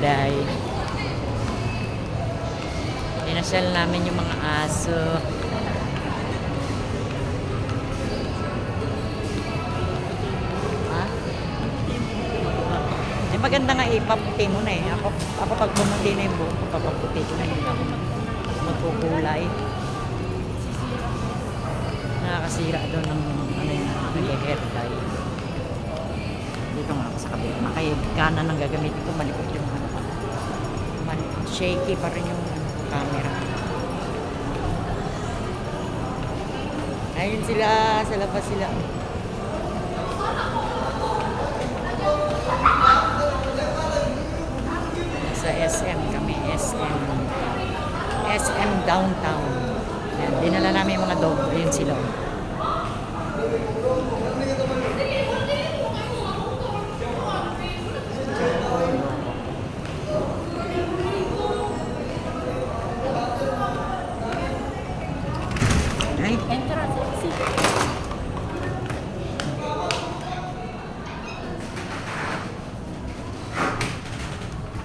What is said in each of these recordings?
Inday. Pinasyal namin yung mga aso. Ha? Eh, maganda nga ipaputi mo na eh. Ako pag bumuti na yung buhok ko, papaputi ko na yun ako magkukulay. Nakakasira doon ng ano yung hair dye. Dito nga ako sa kabila. Makaya kanan ang gagamitin ko, malikot yung ano pa. Shaky pa rin yung camera. Ayun sila, sa labas sila. Sa SM kami, SM downtown. Yan, dinala namin yung mga dog. Ayun sila. Ay,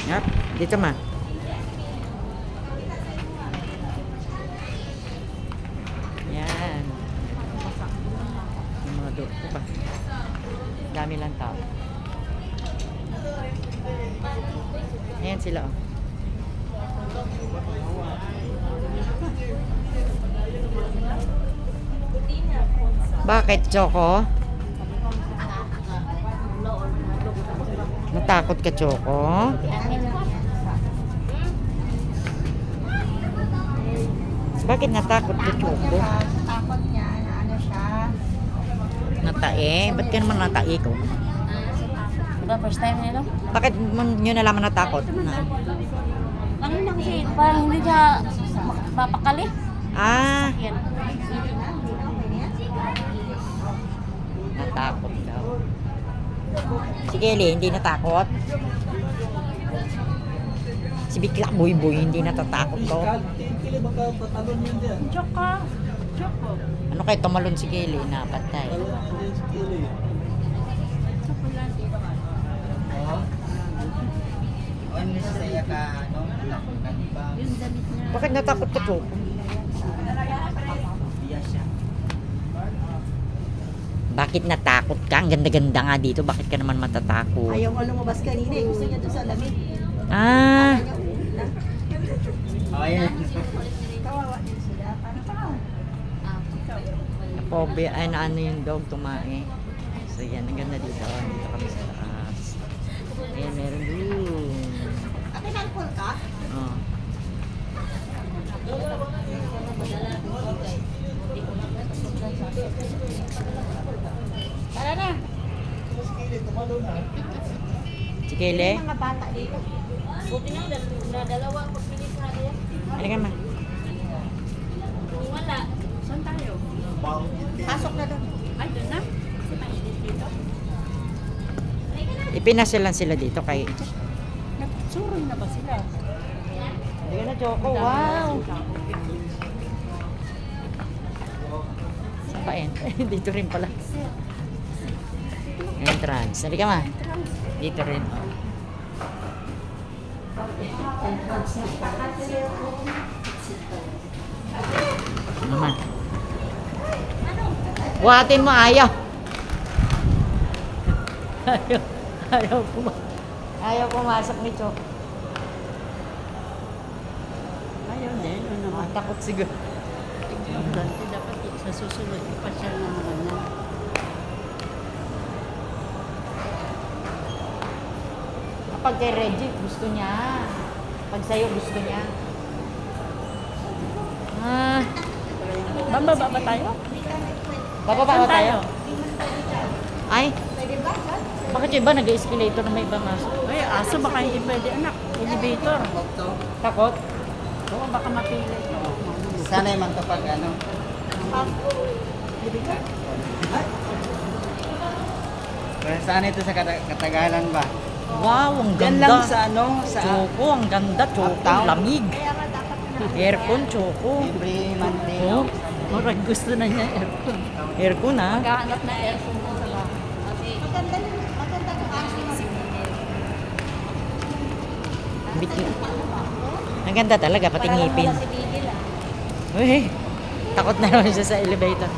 yep, dito ma. Yan. Yung mga dog ko pa. Dami lang tao. Ayan sila oh. Bakit, Choco? Natakot ka, Choco? Bakit natakot ka, Choco? Takot niya na ano siya. Natae? Ba't ka naman natae ko? Diba first time nila? Bakit nyo nalaman natakot? Na? Ano na kasi parang hindi siya mapakali. Ah, Yan. natakot daw. Si Kelly, hindi natakot. Si Bikla Boy Boy, hindi natatakot to. Joke ka. Joke ko. Ano kayo, tumalon si Kelly, napatay. Bakit natakot ka, Choco? Bakit natakot ka? Ang ganda-ganda nga dito. Bakit ka naman matatakot? Ayaw nga lumabas kanina eh. Gusto niya doon sa lamig. Ah, Kawawa din sila. Paano? pobe, ay na ano yung dog tumae. So yan, ang ganda dito. Dito kami sa taas. Ayan, meron doon. Ate, nalpol ka? Oh. Tara na. Si Kelly? May mga bata dito. Buti na dalawa ang pagpilit sa kanya. Halika ma. Kung wala, saan tayo? Pasok na doon. Ay, doon na. Kasi mainit dito. Ipinasya lang sila dito kay... Nagsuroy na ba sila? Halika na, Choco. Wow! Saan pa yan? Dito rin pala. Entrance. Halika ma. Dito rin. Ano naman? Buhatin mo, ayaw. Ayaw pumasok ni Choco. Ayaw din. Ano naman? Takot siguro. Dapat sa susunod, ipasyal na mga na. Kapag kay Reggie, gusto niya. Pag sa'yo, gusto niya. Ah, Bababa ba tayo? bababa ba tayo? Ay, Pwede ba? bakit yung iba nag-escalator na may ibang aso? Ay, aso baka hindi pwede anak. Elevator. Takot? Oo, baka mapili. Sana yung pag ano. Pero saan ito sa Katagalan ba? Wow, ang Yan ganda. lang sa ano, sa Choco, ang ganda. Choco, Uptown. lamig. Aircon, Choco. every Monday. Oh, Murag gusto na niya aircon. aircon ha. Maghahanap na aircon mo sa bahay. Maganda yung aso. Bitchin. Ang ganda talaga, pati Parang ngipin. wala si Bigil ah. Uy, takot na naman siya sa elevator.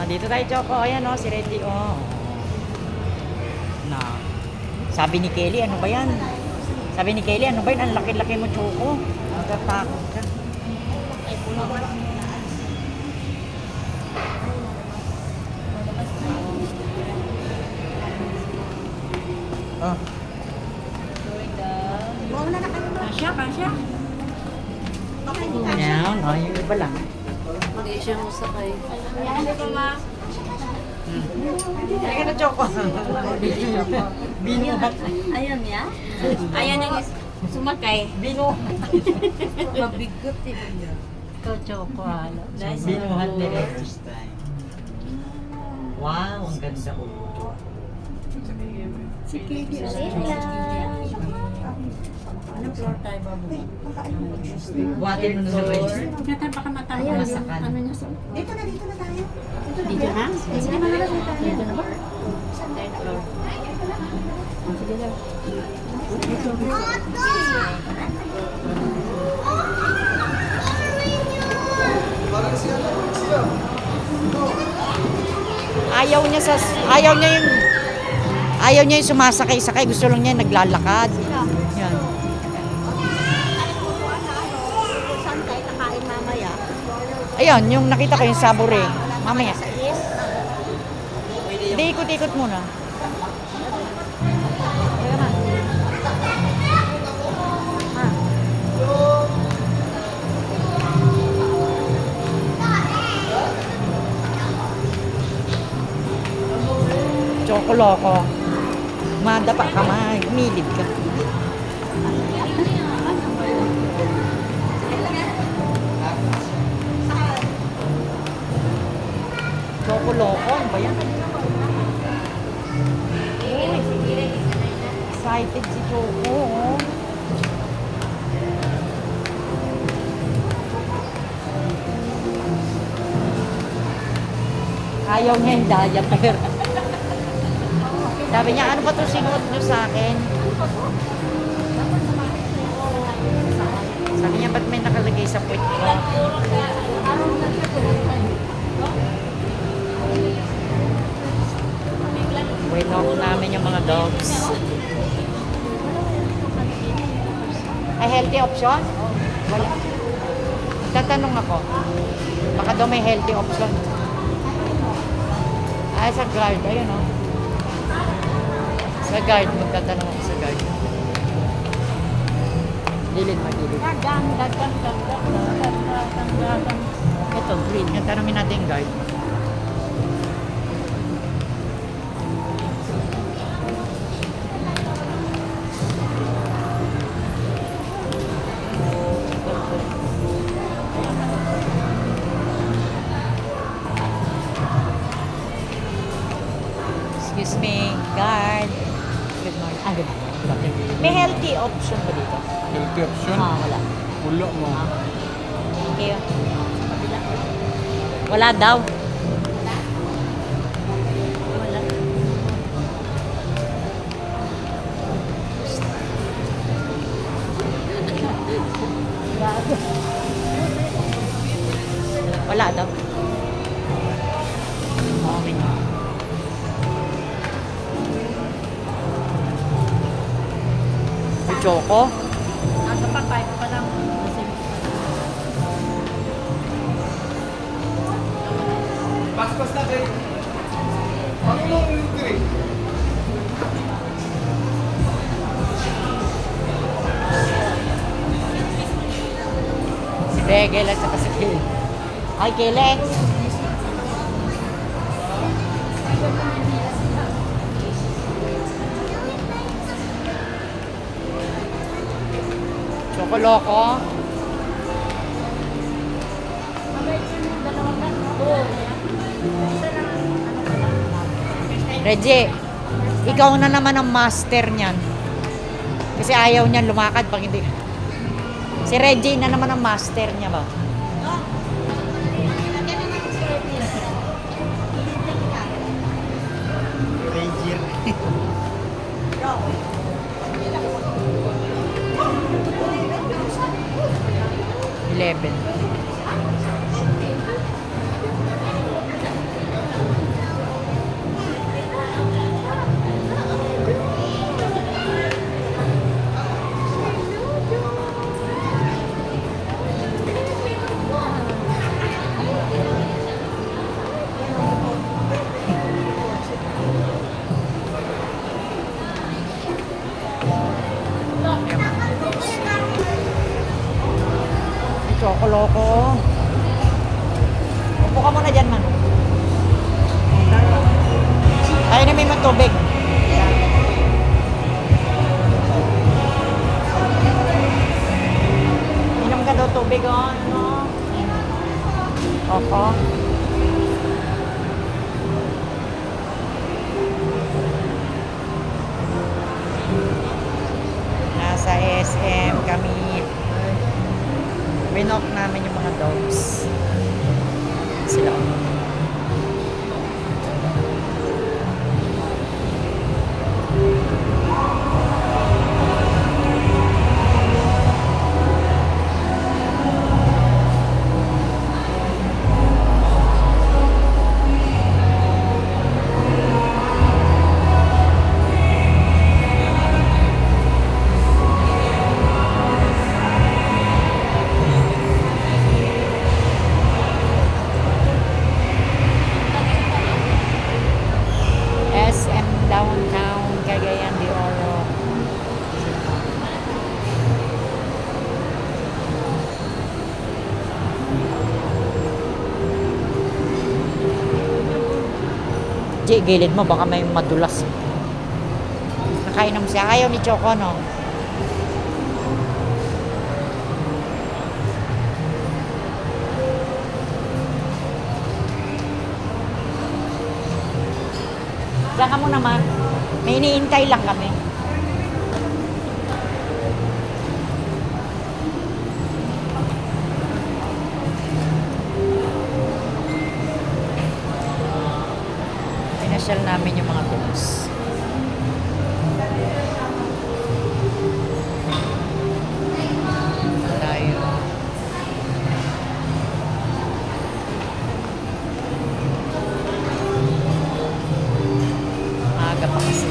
Dito tayo, Choco. Ayan, oh, si Reggie, oh. Na. Sabi ni Kelly, ano ba yan? Sabi ni Kelly, ano ba yan? Ang laki-laki mo, Choco. Natatakot ka. Ay, puno ba? Oh. Buwan na kayo. Kasya. Baka hindi ka. Ayan, oh, yung iba lang. Hindi siya musakay. Ano ba ma? Halika na, Choco. Binuhat. Ayaw niya? Ayaw niya sumakay. Mabigot eh. Ito, Choco, halo. Nice. Binuhat ni Reggie. First time. Wow, ang ganda, oh. Si Katie. Anong floor tayo ba mo? Buhatin mo na sa register. Natin baka matayo. Masakan. Ano niya sa... Dito na tayo. Dito na? Sige na lang. Dito na ba? Third floor. Sige na. Ayaw niya yung sumasakay-sakay, gusto lang niya naglalakad. Yan. Saan tayo nakain mamaya? Ayun, yung nakita ko yung sabore. Mamaya. Sa is. Hindi, ikot-ikot muna. Chocoloko. Madapa ka, milid ka. Chocoloko, ano ba yan? Uy, excited si Choco, oh. Ayaw niya yung diaper. Sabi niya, ano ba ito sinuot niyo sa akin? Sabi niya, ba't may nakalagay sa puwit ko? Wait off namin yung mga dogs. Ay, healthy option? Wala. Tatanong ako. Baka daw may healthy option. Ay, sa guard. Ayun, oh. Sa guard. Magtatanong ako sa guard. Gilid, magilid. Ito, green. Yung tanongin natin yung guard. Excuse me, guard. Good morning. Ah, good morning. Good afternoon. May healthy option ba dito? Healthy option? Wala. Ulo mo. Thank you. Wala daw. Wala daw. Okay na. May Choco? Nasa pa 5 pa lang. Paspas na kayo. Ano mo yung green? Si Begel at saka si Kele. Ay, Kele! Chocoloko. Reggie, ikaw na naman ang master niyan. Kasi ayaw niyan lumakad pag hindi. Si Reggie na naman ang master niya ba? Ranger. $11. Chocoloko. Upo ka muna dyan, man. Tayo na may matubig. Inom ka daw tubig, oh. Ano? Opo. Nasa SM kami. Winok namin yung mga dogs. Sila. SM Downtown, Cagayan de Oro. Di, gilid mo, baka may madulas. Nakainom siya. Ayaw ni Choco, no? Diyan ka mo naman. May iniintay lang kami. Pinasyal namin yung mga dogs. Tayo. Maaga pa kasi.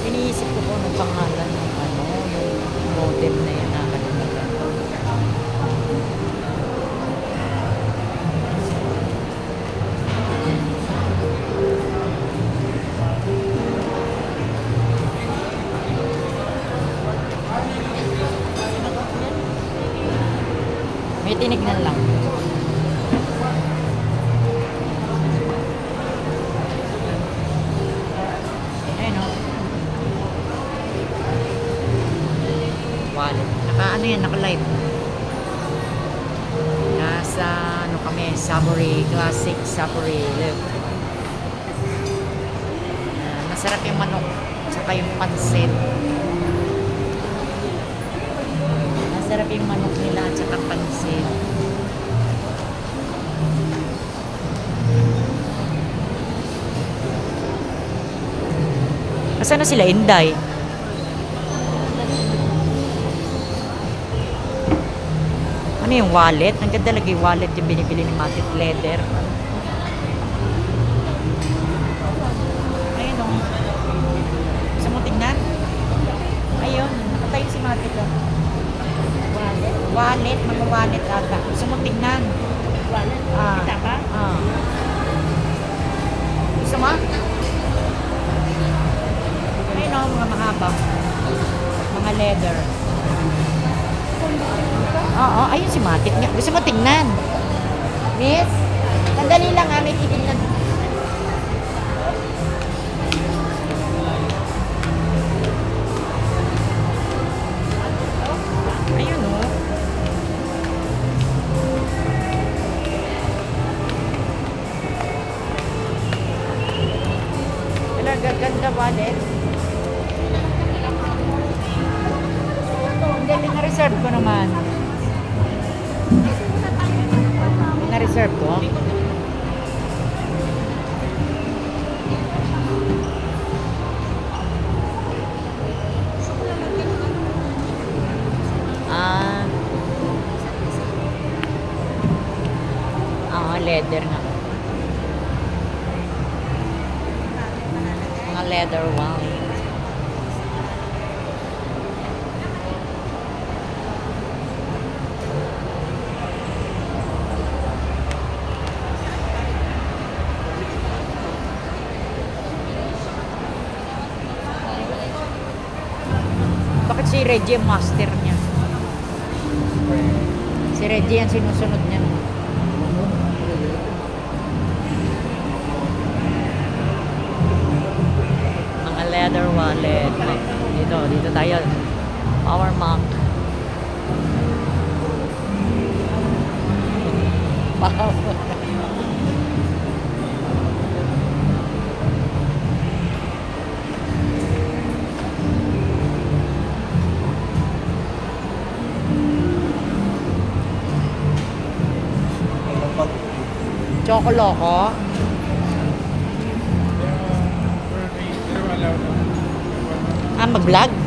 Iniisip ko kung anong pangalan ng yung modem na yun nakalimutan ko. May tinignan lang. Ayun o. Wallet. Ano yan, naka-live. Nasa, kami, Saburi, Classic Saburi Live. Masarap yung manok, saka yung pansit. Masarap yung manok nila at saka pansit. Asan na sila, Inday? Ano yung wallet? Ang ganda lagi yung wallet yung binibili ni Matit Leather. Ayun o. Gusto mo tingnan? Ayun, nakatayo si Matit o. Wallet? Wallet, mga wallet ata. Gusto mo tingnan? Wallet? Kita ka? Gusto mo? Ayun o, mga mahaba. Mga leather. Oo, ayun si Matit nga. Gusto mo tingnan? Miss? Sandali lang ha, may titignan. Ayun o. Talaga, ganda wallet. Hindi, na-reserve ko naman. Na-reserve ko. Leather nga. Mga leather wallet. Bakit si Reggie ang master niya? Si Reggie ang sinusunod niya. Mga leather wallet. Dito tayo. Power Monk. Power. Chocoloko. Ah, mag-vlog?